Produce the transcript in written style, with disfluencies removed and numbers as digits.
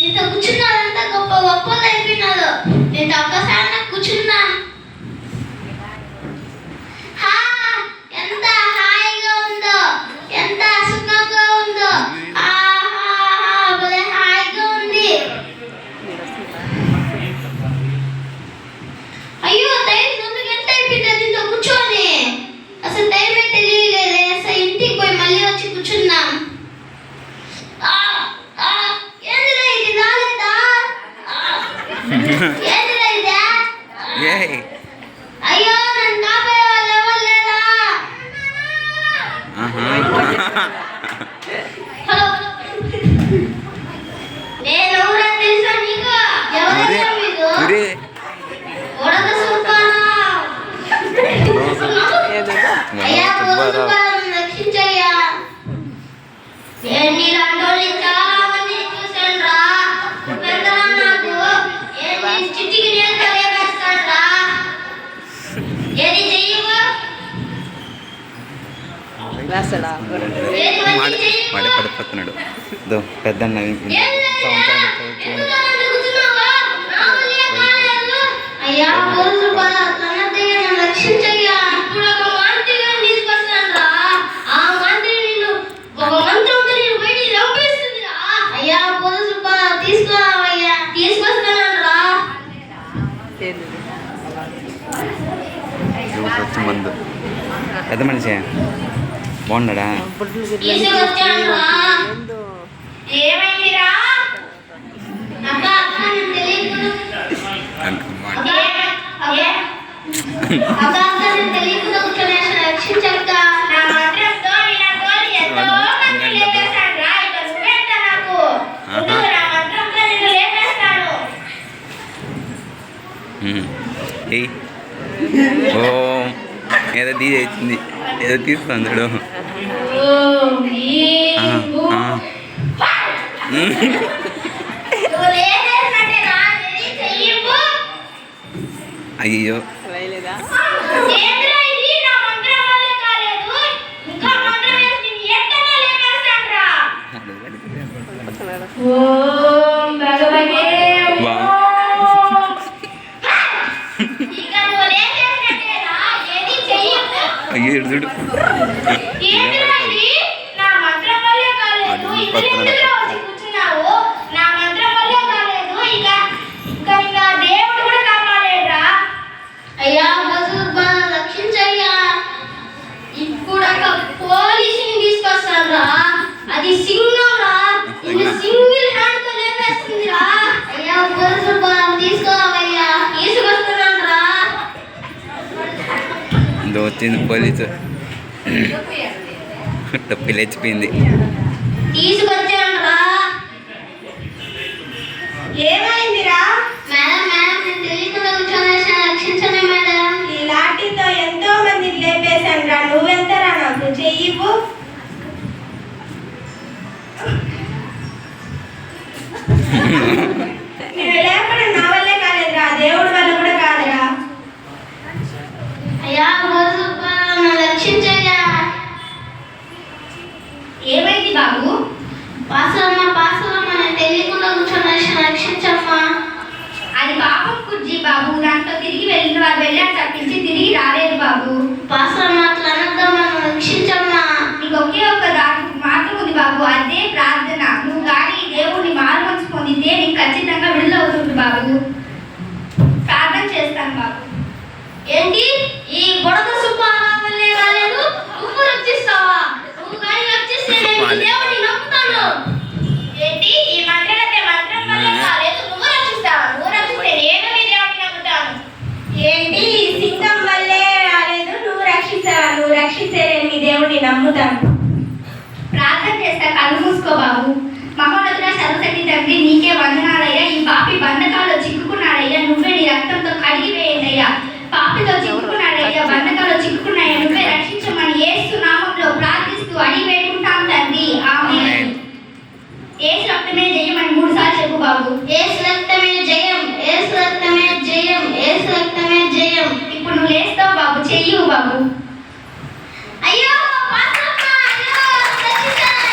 నీతో కూర్చున్నారంతా గొప్ప గొప్పలు అయిపోయినారు. నీతో ఒక్కసారి కూర్చున్నా ఎంత హాయిగా ఉందో, ఎంత సుఖంగా ఉందో. భలే హాయిగా ఉంది. అయ్యో టైం 2 గంటలు అయిపోయింది దీంతో కూర్చొని. అసలు టైమే తెలియలేదే. అసలు ఇంటికి పోయి మళ్ళీ వచ్చి కూర్చున్నాం. ఏంటిదా ఇది రాలేదా? ఏంటిదా ఇదే? అయ్యో నన్ను కాపాడే వాళ్ళు ఎవరు లేరా? హలో నేను ఎవరో తెలుసా నీకు? ఎవరో మీరు ఓడక సుల్తానా? అయ్యా రక్షించయ్యా. నేను ఇలాంటి చాలా మంది చూసాను రా. నాకు ఏంటి చిట్టికి నేను తెలియవేస్తాను రా. ఏది చెయ్యవు పడిపోతున్నాడు పెద్ద అయ్యా రక్షించయ్యా. ఇప్పుడు ఒక మంత్రిగా తీసుకొస్తాను రా. ఆ మంత్రి నేను ఒక మంత్రంతో నేను బయటికి రంపేస్తుంది రా. అయ్యా పోలీసు తీసుకురావయ్యా. తీసుకొస్తాను రా. మందు పెద్ద మనిషి బాగున్నాడా? తీసుకొచ్చాను రా. ఏమైందిరా? అక్క అక్క నేను తెలియదు. తెలియకుండా కూర్చొని రక్షించక్క. నా మాత్రంతో ఎంతో మంది లేపేస్తాను రా. ఇక నువ్వేంట నాకు? నా మాత్రంతో నేను లేపేస్తాను. ఓ ఏదో తీసేసింది, ఏదో తీసుకుందాడు. అయ్యో అయ్యో చూడు అయ్యా రక్షించయ్యా. ఇప్పుడు పోలీసుని తీసుకొస్తాను రా. అది సింగం రా. ఇది సింగిల్ హ్యాండ్ తో లేపేస్తుంది రా. అయ్యా పోలీసులు తీసుకోవయ్యా. తీసుకొస్తున్నాను రా. వచ్చింది పోలీసు టొప్పి లేచిపోయింది. తీసుకొచ్చాను రా. ఏమైందిరా? మేడం మేడం నేను తెలియకుండా కూర్చొని రక్షించండి మేడం. ఈ లాఠీతో ఎంతో మంది లేపేశాను రా. నువ్వెంతరా నాకు చెయ్యివు. నేను లేకుండా నా వల్లే కాలేదురా, దేవుడి వల్ల కూడా కాదురా. అయ్యా రక్షించయ్యా. ఏమైంది బాబు? పాసరమ్మ నేను తెలియకుండా కూర్చొని రక్షించమ్మా. అది పాపం కుర్జీ బాబు. దాంట్లో తిరిగి వెళ్ళిన వారు వెళ్ళారు తప్పించి తిరిగి రాలేదు బాబు. పాసరమ్మ అట్లా అనద్దమ్మా. రక్షించమ్మా. నీకు ఒకే ఒక్క మాట ఉంది బాబు, అదే ప్రార్థన. నువ్వు కానీ దేవుడిని మారుమనసు పొందితే నీకు ఖచ్చితంగా విడుదలవుతుంది బాబు. ప్రార్థన చేస్తాను బాబు. ఏంటి ఈ బుడద సుబ్బారావులే రాలేదు, నువ్వు రక్షిస్తావా? నువ్వు కానీ రక్షిస్తే నేను దేవుడిని నమ్ముతాను. ఏంటి ఈ మంత్రం వల్లే కాలేదు, నువ్వు రక్షిస్తావా? నువ్వు రక్షిస్తే నేను మీ దేవుడిని నమ్ముతాను. ఏంటి ఈ సింగం వల్లే రాలేదు, నువ్వు రక్షిస్తావా? నువ్వు రక్షిస్తే నేను మీ దేవుడిని నమ్ముతాను. ప్రార్థన చేస్తా. కళ్ళు మూసుకో బాబు. మహోన్నతుడ సర్వశక్తి తండ్రి నీకే వందనాలయ్యా. ఈ పాపి బంధకాల్లో చిక్కుకున్నాడయ్యా. నువ్వే నీ రక్తంతో కడిగి వేయండి అయ్యా. పాపితో చిక్కుకున్నాడయ్యా, బంధకాల్లో చిక్కుకున్నాయా. నువ్వే రక్షించమని యేసు నామంలో ప్రార్థిస్తూ అడిగి వేడుకుంటాం తండ్రి. ఆమేన్. యేసు రక్తమే జయమని 3 సార్లు చెప్పు బాబు. యేసు రక్తమే జయం, యేసు రక్తమే జయం, యేసు రక్తమే జయం. ఇప్పుడు నువ్వు లేస్తావు బాబు. చెయ్యు బాబు. అయ్యో పాసరమ్మ, అయ్యో రక్షించండి.